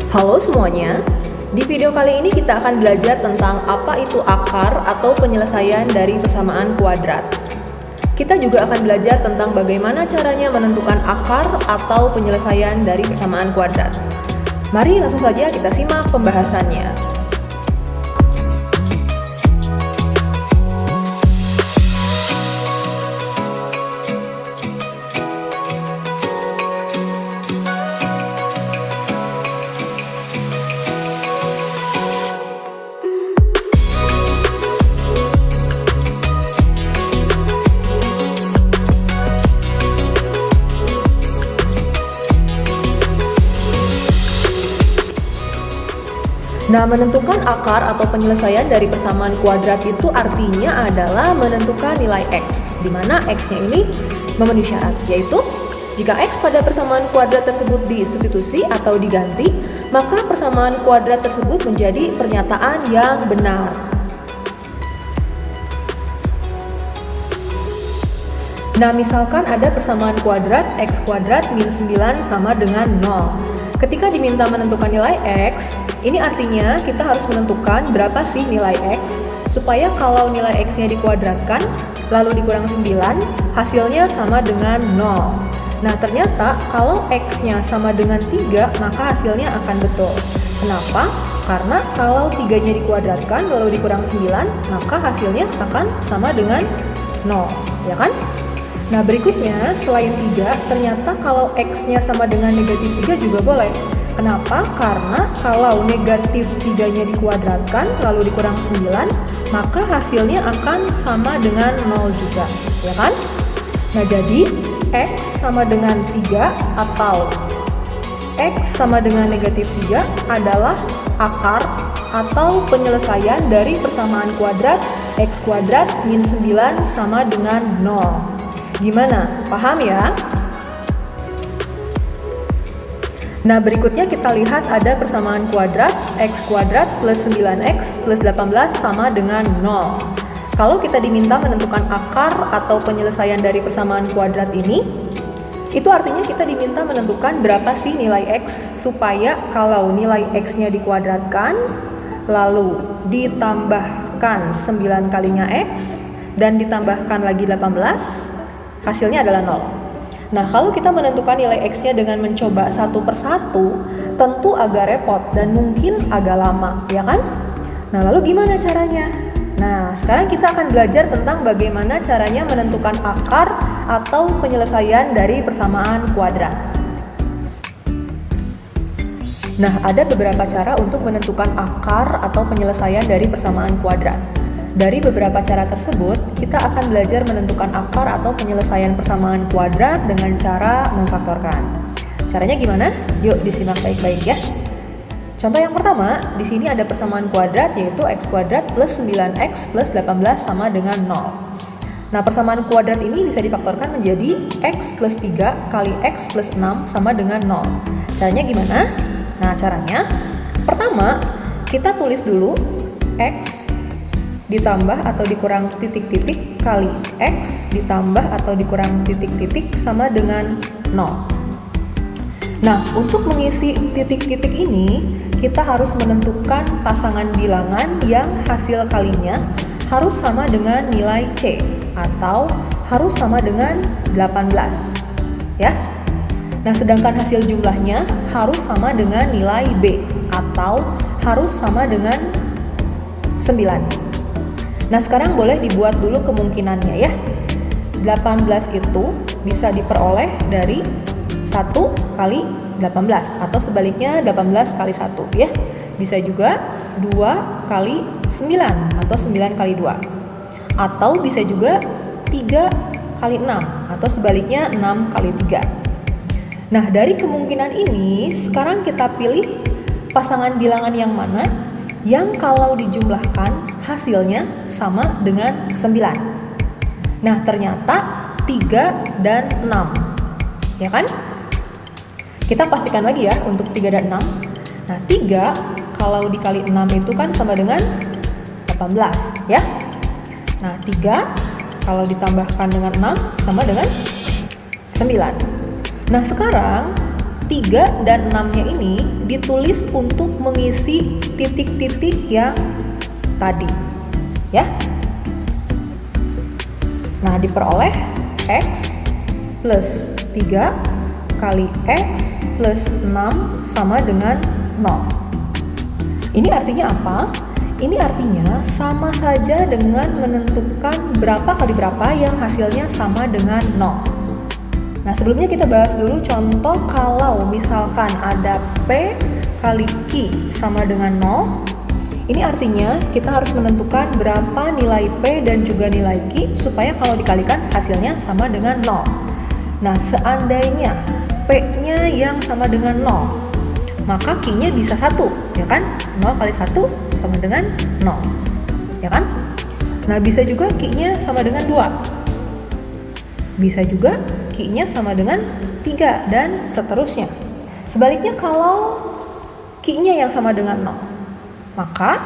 Halo semuanya, di video kali ini kita akan belajar tentang apa itu akar atau penyelesaian dari persamaan kuadrat. Kita juga akan belajar tentang bagaimana caranya menentukan akar atau penyelesaian dari persamaan kuadrat. Mari langsung saja kita simak pembahasannya. Nah, menentukan akar atau penyelesaian dari persamaan kuadrat itu artinya adalah menentukan nilai X, di mana X-nya ini memenuhi syarat, yaitu jika X pada persamaan kuadrat tersebut disubstitusi atau diganti, maka persamaan kuadrat tersebut menjadi pernyataan yang benar. Nah, misalkan ada persamaan kuadrat X kuadrat min 9 sama dengan 0. Ketika diminta menentukan nilai X, ini artinya kita harus menentukan berapa sih nilai X, supaya kalau nilai X-nya dikuadratkan, lalu dikurang 9, hasilnya sama dengan 0. Nah, ternyata kalau X-nya sama dengan 3, maka hasilnya akan betul. Kenapa? Karena kalau 3-nya dikuadratkan, lalu dikurang 9, maka hasilnya akan sama dengan 0, ya kan? Nah, berikutnya selain 3, ternyata kalau X-nya sama dengan negatif 3 juga boleh. Kenapa? Karena kalau negatif 3-nya dikuadratkan lalu dikurang 9, maka hasilnya akan sama dengan 0 juga, ya kan? Nah, jadi X sama dengan 3 atau X sama dengan negatif 3 adalah akar atau penyelesaian dari persamaan kuadrat X kuadrat min 9 sama dengan 0. Gimana? Paham ya? Nah, berikutnya kita lihat ada persamaan kuadrat X kuadrat plus 9X plus 18 sama dengan 0. Kalau kita diminta menentukan akar atau penyelesaian dari persamaan kuadrat ini, itu artinya kita diminta menentukan berapa sih nilai X, supaya kalau nilai X-nya dikuadratkan, lalu ditambahkan 9 kalinya X, dan ditambahkan lagi 18, hasilnya adalah 0. Nah, kalau kita menentukan nilai X-nya dengan mencoba satu persatu, tentu agak repot dan mungkin agak lama, ya kan? Nah, lalu gimana caranya? Nah, sekarang kita akan belajar tentang bagaimana caranya menentukan akar atau penyelesaian dari persamaan kuadrat. Nah, ada beberapa cara untuk menentukan akar atau penyelesaian dari persamaan kuadrat. Dari beberapa cara tersebut, kita akan belajar menentukan akar atau penyelesaian persamaan kuadrat dengan cara memfaktorkan. Caranya gimana? Yuk disimak baik-baik ya. Contoh yang pertama, di sini ada persamaan kuadrat yaitu X kuadrat plus 9X plus 18 sama dengan 0. Nah, persamaan kuadrat ini bisa difaktorkan menjadi X plus 3 kali X plus 6 sama dengan 0. Caranya gimana? Nah, caranya pertama, kita tulis dulu X ditambah atau dikurang titik-titik kali X ditambah atau dikurang titik-titik sama dengan 0. Nah, untuk mengisi titik-titik ini, kita harus menentukan pasangan bilangan yang hasil kalinya harus sama dengan nilai C atau harus sama dengan 18, ya. Nah, sedangkan hasil jumlahnya harus sama dengan nilai B atau harus sama dengan 9. Nah, sekarang boleh dibuat dulu kemungkinannya ya. 18 itu bisa diperoleh dari 1 kali 18 atau sebaliknya 18 kali 1 ya. Bisa juga 2 kali 9 atau 9 kali 2. Atau bisa juga 3 kali 6 atau sebaliknya 6 kali 3. Nah, dari kemungkinan ini sekarang kita pilih pasangan bilangan yang mana yang kalau dijumlahkan hasilnya sama dengan 9. Nah, ternyata 3 dan 6, ya kan? Kita pastikan lagi ya untuk 3 dan 6. Nah, 3 kalau dikali 6 itu kan sama dengan 18, ya. Nah, 3 kalau ditambahkan dengan 6 sama dengan 9. Nah, sekarang 3 dan 6-nya ini ditulis untuk mengisi titik-titik yang tadi, ya. Nah, diperoleh X plus 3 kali X plus 6 sama dengan 0. Ini artinya apa? Ini artinya sama saja dengan menentukan berapa kali berapa yang hasilnya sama dengan 0. Nah, sebelumnya kita bahas dulu contoh kalau misalkan ada P kali Q sama dengan 0. Ini artinya kita harus menentukan berapa nilai P dan juga nilai Q supaya kalau dikalikan hasilnya sama dengan 0. Nah, seandainya P-nya yang sama dengan 0, maka Q-nya bisa 1, ya kan? 0 kali 1 sama dengan 0, ya kan? Nah, bisa juga Q-nya sama dengan 2. Bisa juga Q-nya sama dengan 3 dan seterusnya. Sebaliknya kalau Q-nya yang sama dengan 0, maka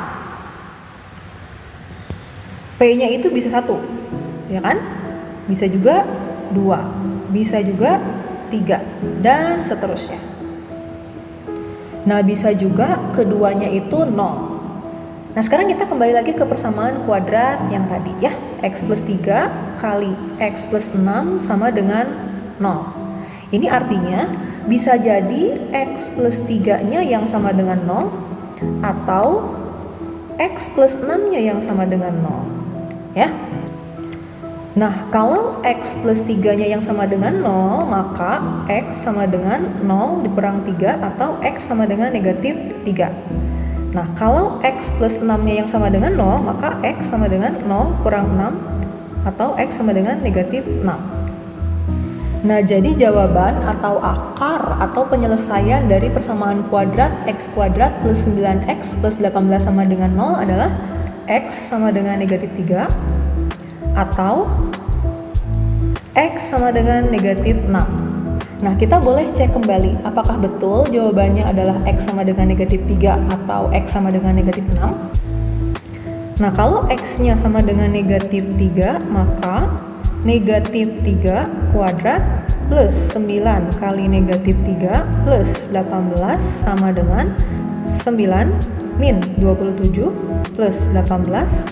P-nya itu bisa 1, ya kan? Bisa juga 2, bisa juga 3 dan seterusnya. Nah, bisa juga keduanya itu 0. Nah, sekarang kita kembali lagi ke persamaan kuadrat yang tadi, ya. X plus 3 kali X plus 6 sama dengan 0. Ini artinya bisa jadi X plus 3-nya yang sama dengan 0 atau X plus 6-nya yang sama dengan 0, ya. Nah, kalau X plus 3-nya yang sama dengan 0, maka X sama dengan 0 dikurang 3 atau X sama dengan negatif 3. Nah, kalau X plus 6-nya yang sama dengan 0, maka X sama dengan 0 kurang 6 atau X sama dengan negatif 6. Nah, jadi jawaban atau akar atau penyelesaian dari persamaan kuadrat X kuadrat plus 9X plus 18 sama dengan 0 adalah X sama dengan negatif 3 atau X sama dengan negatif 6. Nah, kita boleh cek kembali apakah betul jawabannya adalah X sama dengan negatif 3 atau X sama dengan negatif 6. Nah, kalau X-nya sama dengan negatif 3, maka negatif 3 kuadrat plus 9 kali negatif 3 plus 18 sama dengan 9 min 27 plus 18.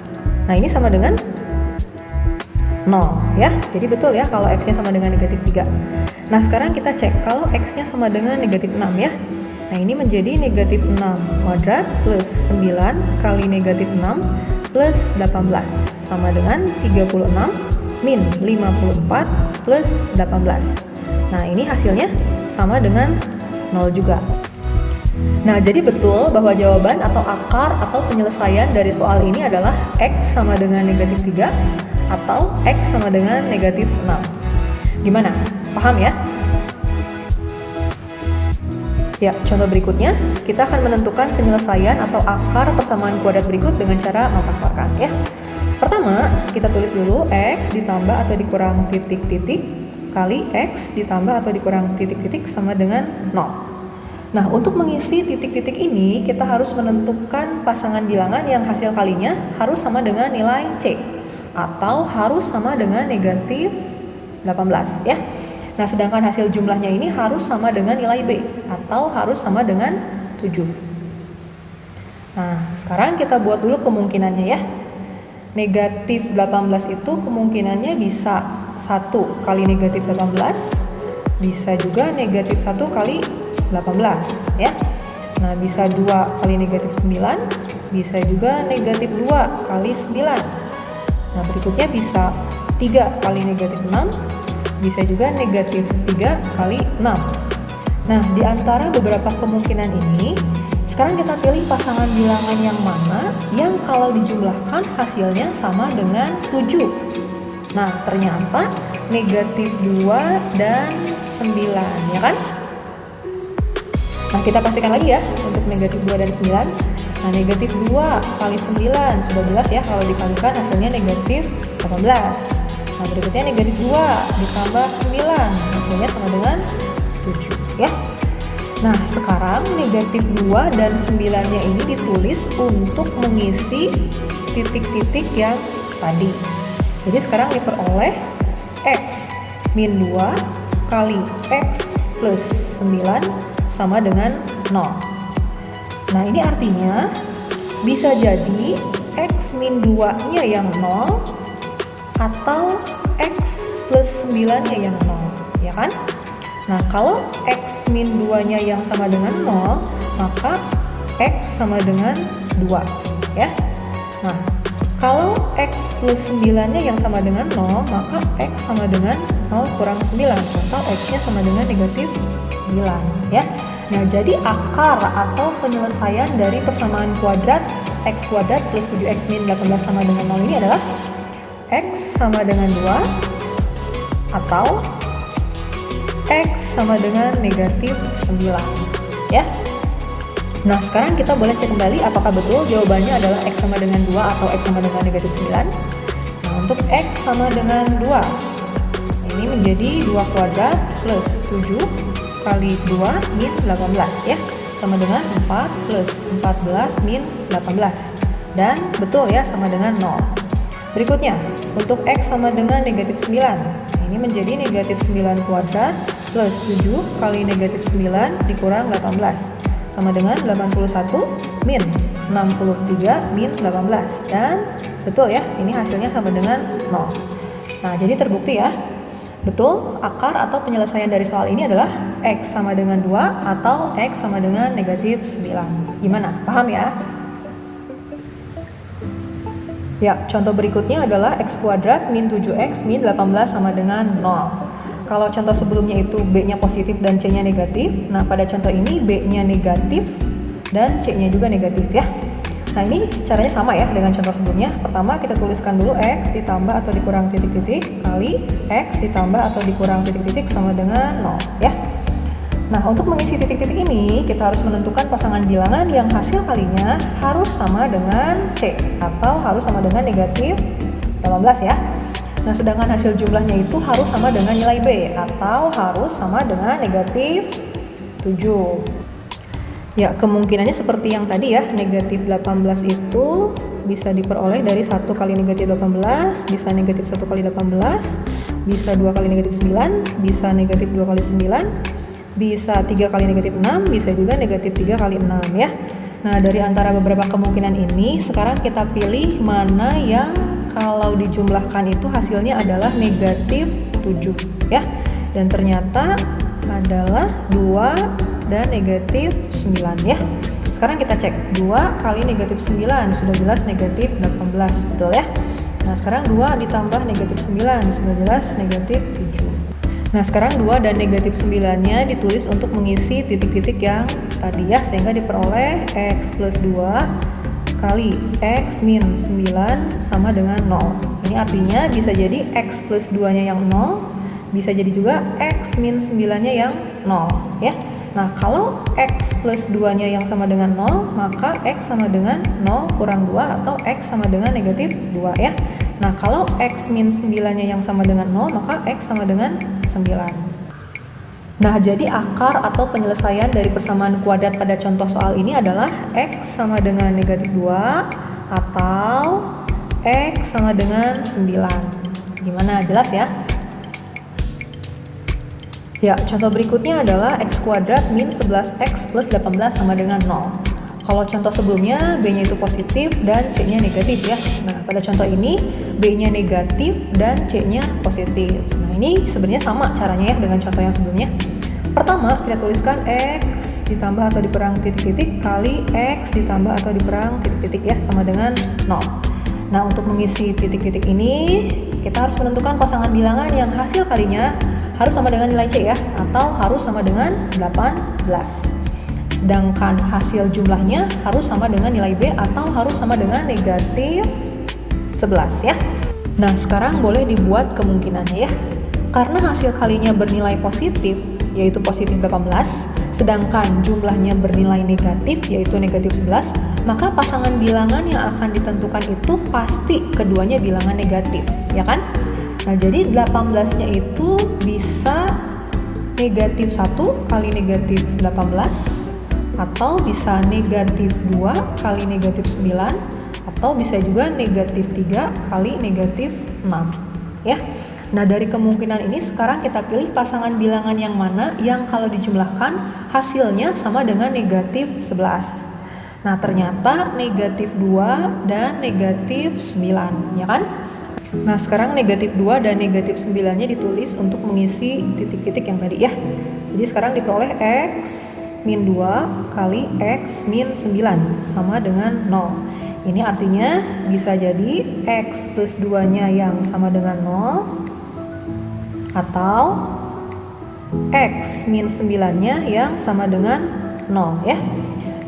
Nah, ini sama dengan 0, ya. Jadi betul ya kalau X-nya sama dengan negatif 3. Nah, sekarang kita cek kalau X-nya sama dengan negatif 6, ya. Nah, ini menjadi negatif 6 kuadrat plus 9 kali negatif 6 plus 18 sama dengan 36 min 54 plus 18. Nah, ini hasilnya sama dengan 0 juga. Nah, jadi betul bahwa jawaban atau akar atau penyelesaian dari soal ini adalah X sama dengan negatif 3 atau X sama dengan negatif 6. Gimana? Paham ya? Ya, contoh berikutnya, kita akan menentukan penyelesaian atau akar persamaan kuadrat berikut dengan cara memfaktorkan, ya. Pertama, kita tulis dulu X ditambah atau dikurang titik-titik kali X ditambah atau dikurang titik-titik sama dengan 0. Nah, untuk mengisi titik-titik ini, kita harus menentukan pasangan bilangan yang hasil kalinya harus sama dengan nilai C atau harus sama dengan negatif 18, ya. Nah, sedangkan hasil jumlahnya ini harus sama dengan nilai B atau harus sama dengan 7. Nah, sekarang kita buat dulu kemungkinannya, ya. Negatif 18 itu kemungkinannya bisa 1 kali negatif 18, bisa juga negatif 1 kali 18, ya. Nah, bisa 2 kali negatif 9, bisa juga negatif 2 kali 9. Nah, berikutnya bisa 3 kali negatif 6, bisa juga negatif 3 kali 6. Nah, di antara beberapa kemungkinan ini, sekarang kita pilih pasangan bilangan yang mana yang kalau dijumlahkan hasilnya sama dengan 7. Nah, ternyata negatif 2 dan 9, ya kan? Nah, kita pastikan lagi ya untuk negatif 2 dan 9. Nah, negatif 2 kali 9 sudah jelas ya kalau dikalikan hasilnya negatif 18. Nah, berikutnya negatif 2 ditambah 9 hasilnya sama dengan 7, ya. Nah, sekarang negatif 2 dan 9-nya ini ditulis untuk mengisi titik-titik yang tadi. Jadi sekarang diperoleh X min 2 kali X plus 9 sama dengan 0. Nah, ini artinya bisa jadi X min 2-nya yang 0 atau X plus 9-nya yang 0, ya kan? Nah, kalau X min 2-nya yang sama dengan 0, maka X sama dengan 2, ya. Nah, kalau X plus 9-nya yang sama dengan 0, maka X sama dengan 0 kurang 9, atau X-nya sama dengan negatif 9, ya. Nah, jadi akar atau penyelesaian dari persamaan kuadrat X kuadrat plus 7X min 18 sama dengan 0 ini adalah X sama dengan 2 atau X sama dengan negatif 9, ya. Nah, sekarang kita boleh cek kembali apakah betul jawabannya adalah X sama dengan 2 atau X sama dengan negatif 9. Nah, untuk X sama dengan 2, ini menjadi 2 kuadrat plus 7 kali 2 min 18, ya. Sama dengan 4 plus 14 min 18. Dan betul ya, sama dengan 0. Berikutnya, untuk X sama dengan negatif 9. Ini menjadi negatif 9 kuadrat plus 7 kali negatif 9 dikurang 18. Sama dengan 81 min 63 min 18. Dan betul ya, ini hasilnya sama dengan 0. Nah, jadi terbukti ya, betul akar atau penyelesaian dari soal ini adalah X sama dengan 2 atau X sama dengan negatif 9. Gimana? Paham ya? Ya, contoh berikutnya adalah X kuadrat min 7X min 18 sama dengan 0. Kalau contoh sebelumnya itu B-nya positif dan C-nya negatif. Nah, pada contoh ini B-nya negatif dan C-nya juga negatif ya. Nah, ini caranya sama ya dengan contoh sebelumnya. Pertama, kita tuliskan dulu X ditambah atau dikurang titik-titik kali X ditambah atau dikurang titik-titik sama dengan 0 ya. Nah, untuk mengisi titik-titik ini, kita harus menentukan pasangan bilangan yang hasil kalinya harus sama dengan C atau harus sama dengan negatif 18 ya. Nah, sedangkan hasil jumlahnya itu harus sama dengan nilai B atau harus sama dengan negatif 7. Ya, kemungkinannya seperti yang tadi ya, negatif 18 itu bisa diperoleh dari 1 kali negatif 18, bisa negatif 1 kali 18, bisa 2 kali negatif 9, bisa negatif 2 kali 9, bisa 3 kali negatif 6, bisa juga negatif 3 kali 6 ya. Nah, dari antara beberapa kemungkinan ini, sekarang kita pilih mana yang kalau dijumlahkan itu hasilnya adalah negatif 7 ya. Dan ternyata adalah 2 dan negatif 9 ya. Sekarang kita cek 2 kali negatif 9 sudah jelas negatif 18, betul ya. Nah, sekarang 2 ditambah negatif 9 sudah jelas negatif 7. Nah, sekarang 2 dan negatif 9-nya ditulis untuk mengisi titik-titik yang tadi ya, sehingga diperoleh X plus 2 kali X min 9 sama dengan 0. Ini artinya bisa jadi X plus 2-nya yang 0, bisa jadi juga X min 9-nya yang 0 ya. Nah, kalau X plus 2-nya yang sama dengan 0, maka X sama dengan 0 kurang 2 atau X sama dengan negatif 2 ya. Nah, kalau X min 9-nya yang sama dengan 0, maka X sama dengan 9. Nah, jadi akar atau penyelesaian dari persamaan kuadrat pada contoh soal ini adalah X sama dengan negatif 2 atau X sama dengan 9. Gimana? Jelas ya? Ya, contoh berikutnya adalah X kuadrat min 11X plus 18 sama dengan 0. Kalau contoh sebelumnya B-nya itu positif dan C-nya negatif ya. Nah, pada contoh ini B-nya negatif dan C-nya positif. Nah, ini sebenarnya sama caranya ya dengan contoh yang sebelumnya. Pertama, kita tuliskan X ditambah atau dikurang titik-titik kali X ditambah atau dikurang titik-titik ya, sama dengan 0. Nah, untuk mengisi titik-titik ini, kita harus menentukan pasangan bilangan yang hasil kalinya harus sama dengan nilai C ya, atau harus sama dengan 18. Sedangkan hasil jumlahnya harus sama dengan nilai B atau harus sama dengan negatif 11 ya. Nah, sekarang boleh dibuat kemungkinannya ya. Karena hasil kalinya bernilai positif, yaitu positif 18, sedangkan jumlahnya bernilai negatif, yaitu negatif 11, maka pasangan bilangan yang akan ditentukan itu pasti keduanya bilangan negatif, ya kan? Nah, jadi 18-nya itu bisa negatif 1 kali negatif 18, atau bisa negatif 2 kali negatif 9, atau bisa juga negatif 3 kali negatif 6 ya. Nah, dari kemungkinan ini sekarang kita pilih pasangan bilangan yang mana yang kalau dijumlahkan hasilnya sama dengan negatif 11. Nah, ternyata negatif 2 dan negatif 9, ya kan? Nah, sekarang negatif 2 dan negatif 9-nya ditulis untuk mengisi titik-titik yang tadi ya. Jadi sekarang diperoleh X min 2 kali X min 9 sama dengan 0. Ini artinya bisa jadi X plus 2-nya yang sama dengan 0 atau X min 9-nya yang sama dengan 0 ya.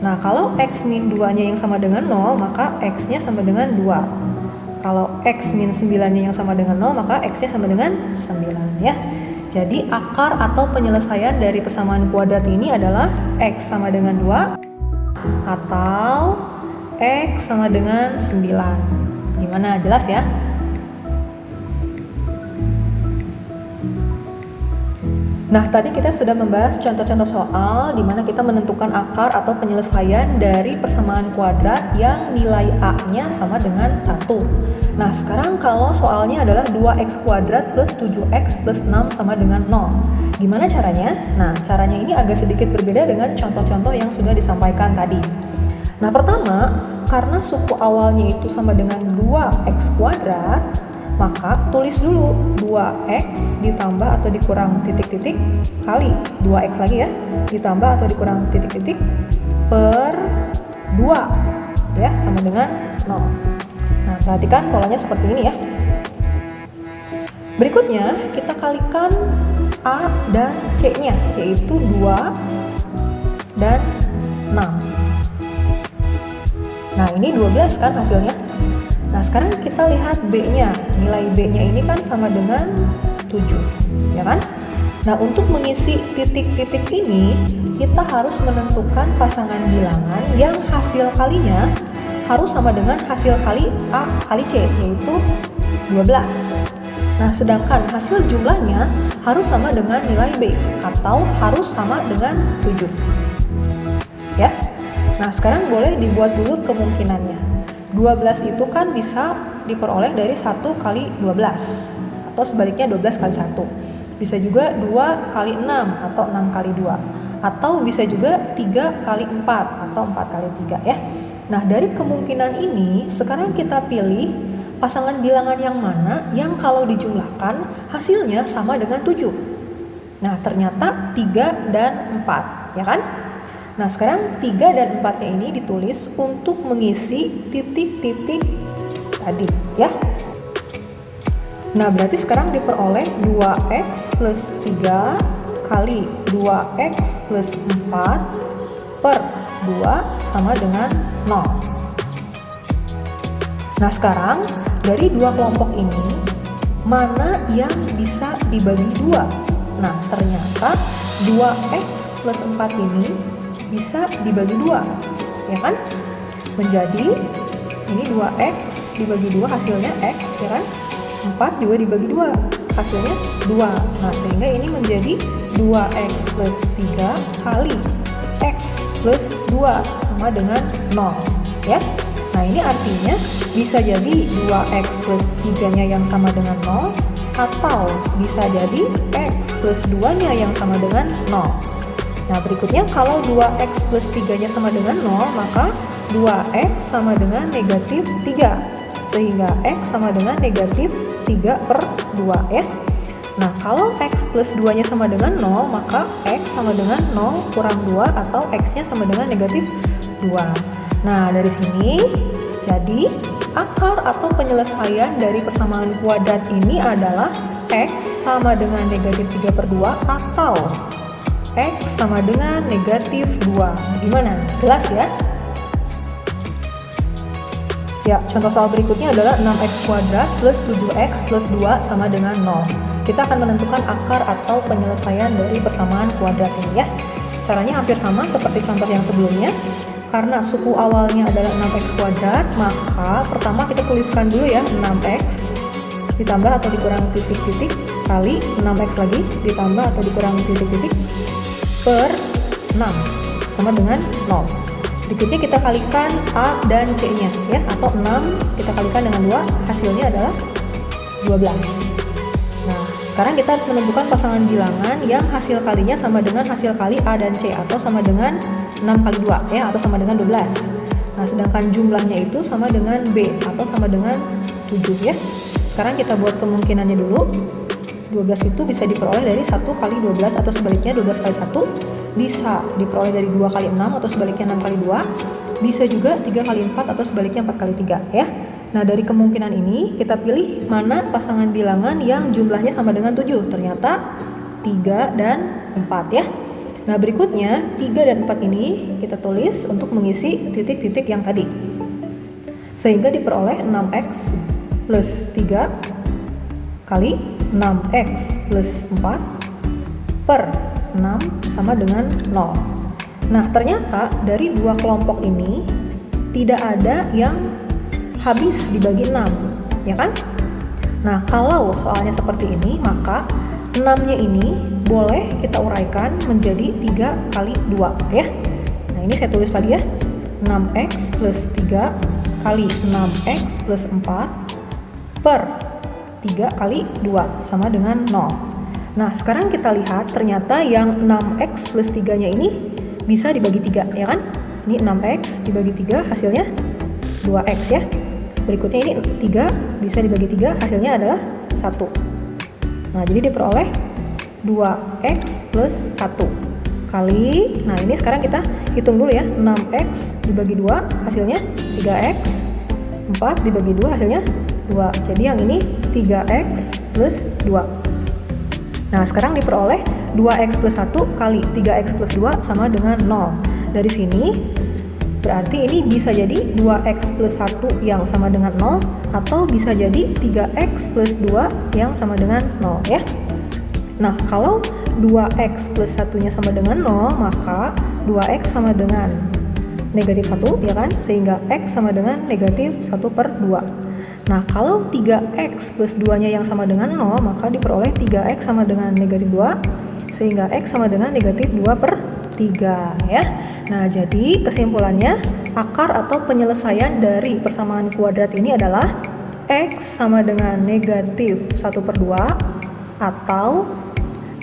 Nah, kalau X min 2-nya yang sama dengan 0, maka X-nya sama dengan 2. Kalau X min 9-nya yang sama dengan 0, maka X-nya sama dengan 9 ya. Jadi akar atau penyelesaian dari persamaan kuadrat ini adalah X sama dengan 2 atau X sama dengan 9. Gimana? Jelas ya? Nah, tadi kita sudah membahas contoh-contoh soal di mana kita menentukan akar atau penyelesaian dari persamaan kuadrat yang nilai A-nya sama dengan 1. Nah, sekarang kalau soalnya adalah 2x kuadrat plus 7x plus 6 sama dengan 0. Gimana caranya? Nah, caranya ini agak sedikit berbeda dengan contoh-contoh yang sudah disampaikan tadi. Nah, pertama, karena suku awalnya itu sama dengan 2x kuadrat, maka tulis dulu 2x ditambah atau dikurang titik-titik kali 2x lagi ya, ditambah atau dikurang titik-titik per 2 ya, sama dengan 0. Nah, perhatikan polanya seperti ini ya. Berikutnya kita kalikan A dan C-nya, yaitu 2 dan 6. Nah, ini 12 kan hasilnya. Nah, sekarang kita lihat B-nya. Nilai B-nya ini kan sama dengan 7, ya kan? Nah, untuk mengisi titik-titik ini, kita harus menentukan pasangan bilangan yang hasil kalinya harus sama dengan hasil kali A kali C, yaitu 12. Nah, sedangkan hasil jumlahnya harus sama dengan nilai B, atau harus sama dengan 7. Ya. Nah, sekarang boleh dibuat dulu kemungkinannya. 12 itu kan bisa diperoleh dari 1 kali 12 atau sebaliknya 12 kali 1. Bisa juga 2 kali 6 atau 6 kali 2, atau bisa juga 3 kali 4 atau 4 kali 3 ya. Nah, dari kemungkinan ini sekarang kita pilih pasangan bilangan yang mana yang kalau dijumlahkan hasilnya sama dengan 7. Nah, ternyata 3 dan 4, ya kan? Nah, sekarang 3 dan 4-nya ini ditulis untuk mengisi titik-titik tadi ya. Nah, berarti sekarang diperoleh 2x plus 3 kali 2x plus 4 per 2 sama dengan 0. Nah, sekarang dari dua kelompok ini mana yang bisa dibagi 2? Nah, ternyata 2x plus 4 ini bisa dibagi 2, ya kan? Menjadi ini 2x dibagi 2 hasilnya x, ya kan? 4 juga dibagi 2 hasilnya 2. Nah, sehingga ini menjadi 2x plus 3 kali x plus 2 sama dengan 0 ya. Nah, ini artinya bisa jadi 2x plus 3-nya yang sama dengan 0, atau bisa jadi x plus 2-nya yang sama dengan 0. Nah, berikutnya kalau 2x plus 3-nya sama dengan 0, maka 2x sama dengan negatif 3. Sehingga x sama dengan negatif 3 per 2 ya. Nah, kalau x plus 2-nya sama dengan 0, maka x sama dengan 0 kurang 2 atau x-nya sama dengan negatif 2. Nah, dari sini jadi akar atau penyelesaian dari persamaan kuadrat ini adalah x sama dengan negatif 3 per 2 atau x sama dengan negatif 2. Gimana? Jelas ya? Ya, contoh soal berikutnya adalah 6x kuadrat plus 7x plus 2 sama dengan 0. Kita akan menentukan akar atau penyelesaian dari persamaan kuadrat ini ya. Caranya hampir sama seperti contoh yang sebelumnya. Karena suku awalnya adalah 6x kuadrat, maka pertama kita tuliskan dulu ya 6x ditambah atau dikurang titik-titik kali 6x lagi ditambah atau dikurang titik-titik per 6 sama dengan 0. Berikutnya kita kalikan A dan C-nya ya, atau 6 kita kalikan dengan 2, hasilnya adalah 12. Nah, sekarang kita harus menentukan pasangan bilangan yang hasil kalinya sama dengan hasil kali A dan C, atau sama dengan 6 kali 2 ya, atau sama dengan 12. Nah, sedangkan jumlahnya itu sama dengan B atau sama dengan 7 ya. Sekarang kita buat kemungkinannya dulu. 12 itu bisa diperoleh dari 1 kali 12 atau sebaliknya 12 kali 1, bisa diperoleh dari 2 kali 6 atau sebaliknya 6 kali 2, bisa juga 3 kali 4 atau sebaliknya 4 kali 3 ya. Nah, dari kemungkinan ini kita pilih mana pasangan bilangan yang jumlahnya sama dengan 7. Ternyata 3 dan 4 ya. Nah, berikutnya 3 dan 4 ini kita tulis untuk mengisi titik-titik yang tadi. Sehingga diperoleh 6x plus 3 kali 6x plus 4 per 6 sama dengan 0. Nah, ternyata dari dua kelompok ini tidak ada yang habis dibagi 6, ya kan? Nah, kalau soalnya seperti ini, maka 6-nya ini boleh kita uraikan menjadi 3 kali 2 ya. Nah, ini saya tulis lagi ya. 6x plus 3 kali 6x plus 4 per 3 kali 2 sama dengan 0. Nah, sekarang kita lihat ternyata yang 6x plus 3-nya ini bisa dibagi 3, ya kan? Ini 6x dibagi 3 hasilnya 2x ya. Berikutnya ini 3 bisa dibagi 3 hasilnya adalah 1. Nah, jadi diperoleh 2x plus 1 kali, nah ini sekarang kita hitung dulu ya. 6x dibagi 2 hasilnya 3x, 4 dibagi 2 hasilnya 2. Jadi yang ini 3x plus 2. Nah, sekarang diperoleh 2x plus 1 kali 3x plus 2 sama dengan 0. Dari sini berarti ini bisa jadi 2x plus 1 yang sama dengan 0, atau bisa jadi 3x plus 2 yang sama dengan 0 ya. Nah, kalau 2x plus 1-nya sama dengan 0, maka 2x sama dengan negatif 1 ya kan, sehingga x sama dengan negatif 1 per 2. Nah, kalau 3x plus 2-nya yang sama dengan 0, maka diperoleh 3x sama dengan negatif 2, sehingga x sama dengan negatif 2 per 3 ya. Nah, jadi kesimpulannya, akar atau penyelesaian dari persamaan kuadrat ini adalah x sama dengan negatif 1 per 2 atau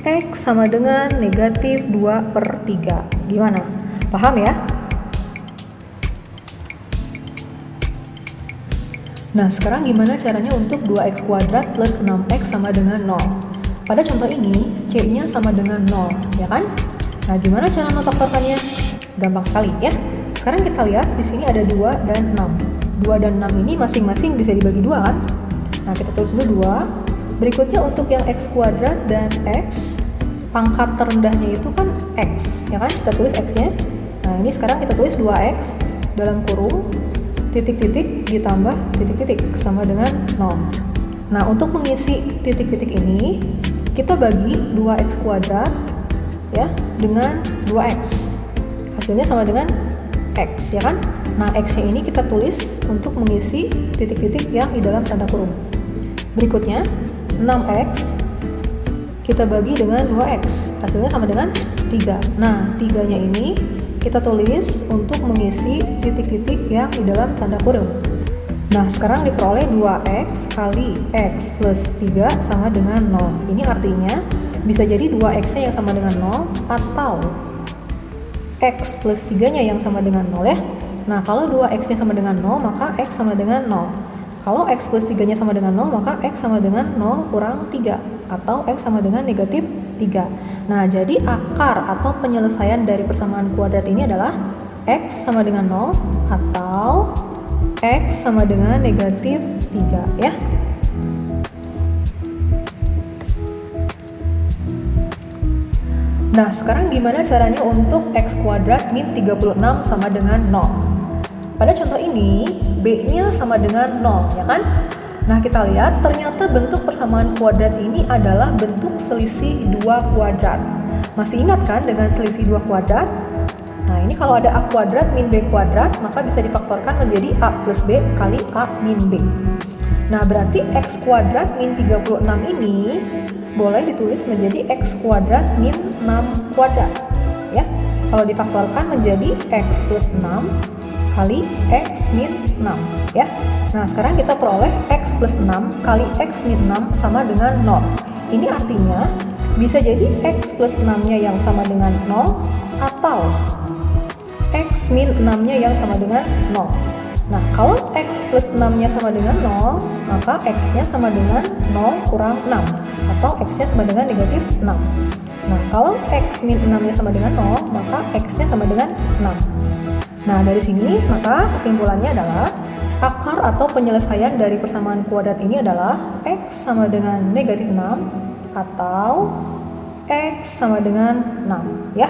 x sama dengan negatif 2 per 3. Gimana? Paham ya? Nah, sekarang gimana caranya untuk 2x kuadrat plus 6x sama dengan 0? Pada contoh ini, c-nya sama dengan 0, ya kan? Nah, gimana cara memfaktorkannya? Gampang sekali ya. Sekarang kita lihat di sini ada 2 dan 6. 2 dan 6 ini masing-masing bisa dibagi 2 kan? Nah, kita tulis dulu 2. Berikutnya untuk yang x kuadrat dan x, pangkat terendahnya itu kan x, ya kan? Kita tulis x-nya. Nah, ini sekarang kita tulis 2x dalam kurung titik-titik ditambah titik-titik sama dengan 0. Nah, untuk mengisi titik-titik ini, kita bagi 2x kuadrat ya dengan 2x. Hasilnya sama dengan x, ya kan? Nah, x-nya ini kita tulis untuk mengisi titik-titik yang di dalam tanda kurung. Berikutnya, 6x kita bagi dengan 2x. Hasilnya sama dengan 3. Nah, 3-nya ini kita tulis untuk mengisi titik-titik yang di dalam tanda kurung. Nah, sekarang diperoleh 2x kali x plus 3 sama dengan 0. Ini artinya bisa jadi 2x-nya yang sama dengan 0 atau x plus 3-nya yang sama dengan 0 ya. Nah, kalau 2x-nya sama dengan 0, maka x sama dengan 0. Kalau x plus 3-nya sama dengan 0, maka x sama dengan 0 kurang 3 atau x sama dengan negatif 3. Nah, jadi akar atau penyelesaian dari persamaan kuadrat ini adalah x sama dengan 0 atau x sama dengan negatif 3 ya. Nah, sekarang gimana caranya untuk x kuadrat min 36 sama dengan 0? Pada contoh ini, b-nya sama dengan 0, ya kan? Nah, kita lihat ternyata bentuk persamaan kuadrat ini adalah bentuk selisih 2 kuadrat. Masih ingat kan dengan selisih 2 kuadrat? Nah, ini kalau ada a kuadrat min b kuadrat, maka bisa difaktorkan menjadi a plus b kali a min b. Nah, berarti x kuadrat min 36 ini boleh ditulis menjadi x kuadrat min 6 kuadrat. Ya, kalau difaktorkan menjadi x plus 6 kali x min 6 ya. Nah, sekarang kita peroleh x plus 6 kali x min 6 sama dengan 0. ini artinya bisa jadi X plus 6-nya yang sama dengan 0 atau X min 6-nya yang sama dengan 0. Nah, kalau X plus 6-nya sama dengan 0, maka X-nya sama dengan 0 kurang 6 atau X-nya sama dengan negatif 6. Nah, kalau X min 6-nya sama dengan 0, maka X-nya sama dengan 6. Nah, dari sini maka kesimpulannya adalah akar atau penyelesaian dari persamaan kuadrat ini adalah X sama dengan negatif 6 atau X sama dengan 6 ya.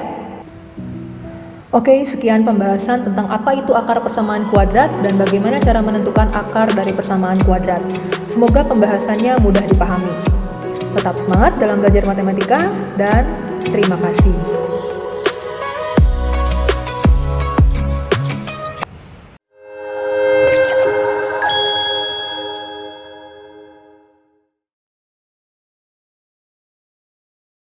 Oke, sekian pembahasan tentang apa itu akar persamaan kuadrat dan bagaimana cara menentukan akar dari persamaan kuadrat. Semoga pembahasannya mudah dipahami. Tetap semangat dalam belajar matematika dan terima kasih.